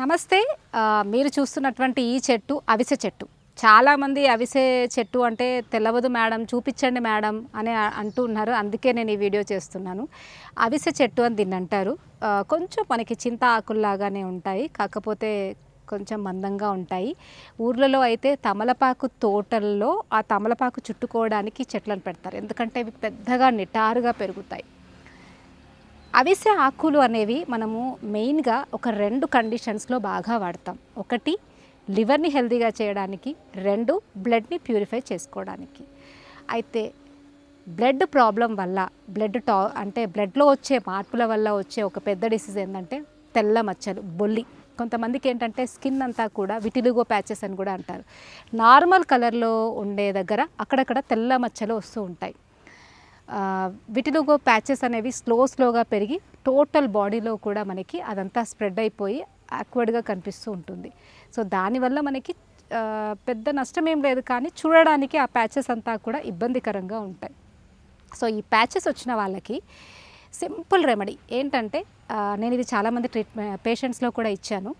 నమస్తే. మీరు చూస్తున్నటువంటి ఈ చెట్టు అవిసె చెట్టు. చాలామంది అవిసె చెట్టు అంటే తెలవదు మేడం, చూపించండి మేడం అని అంటూ ఉన్నారు. అందుకే నేను ఈ వీడియో చేస్తున్నాను. అవిసె చెట్టు అని దీన్ని అంటారు. కొంచెం మనకి చింత ఆకుల్లాగానే ఉంటాయి, కాకపోతే కొంచెం మందంగా ఉంటాయి. ఊర్లలో అయితే తమలపాకు తోటల్లో ఆ తమలపాకు చుట్టుకోవడానికి చెట్లను పెడతారు, ఎందుకంటే ఇవి పెద్దగా నిటారుగా పెరుగుతాయి. అవిసె ఆకులు అనేవి మనము మెయిన్గా ఒక 2 కండిషన్స్లో బాగా వాడతాం. ఒకటి లివర్ని హెల్తీగా చేయడానికి, 2 బ్లడ్ని ప్యూరిఫై చేసుకోవడానికి. అయితే బ్లడ్ ప్రాబ్లం వల్ల అంటే బ్లడ్లో వచ్చే మార్పుల వల్ల వచ్చే ఒక పెద్ద డిసీజ్ ఏంటంటే తెల్ల మచ్చలు, బొల్లి. కొంతమందికి ఏంటంటే స్కిన్ అంతా కూడా విటిలిగో ప్యాచెస్ అని కూడా అంటారు. నార్మల్ కలర్లో ఉండే దగ్గర అక్కడక్కడ తెల్ల మచ్చలు వస్తూ ఉంటాయి. విటిలిగో ప్యాచెస్ అనేవి స్లోగా పెరిగి టోటల్ బాడీలో కూడా మనకి అదంతా స్ప్రెడ్ అయిపోయి ఆక్వర్డ్గా కనిపిస్తూ ఉంటుంది. సో దానివల్ల మనకి పెద్ద నష్టం ఏం లేదు, కానీ చూడడానికి ఆ ప్యాచెస్ అంతా కూడా ఇబ్బందికరంగా ఉంటాయి. సో ఈ ప్యాచెస్ వచ్చిన వాళ్ళకి సింపుల్ రెమెడీ ఏంటంటే, నేను ఇది చాలామంది పేషెంట్స్లో కూడా ఇచ్చాను.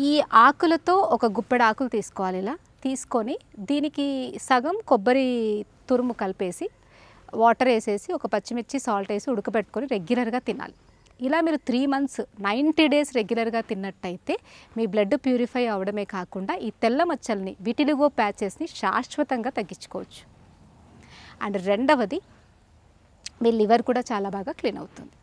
ఈ ఆకులతో ఒక గుప్పెడు ఆకులు తీసుకోవాలి. ఇలా తీసుకొని దీనికి సగం కొబ్బరి తురుము కలిపేసి వాటర్ వేసేసి ఒక పచ్చిమిర్చి సాల్ట్ వేసి ఉడకబెట్టుకొని రెగ్యులర్గా తినాలి. ఇలా మీరు 3 months 90 days రెగ్యులర్గా తిన్నట్టయితే మీ బ్లడ్ ప్యూరిఫై అవడమే కాకుండా ఈ తెల్ల మచ్చల్ని, విటిలిగో ప్యాచెస్ని శాశ్వతంగా తగ్గించుకోవచ్చు. అండ్ రెండవది, మీ లివర్ కూడా చాలా బాగా క్లీన్ అవుతుంది.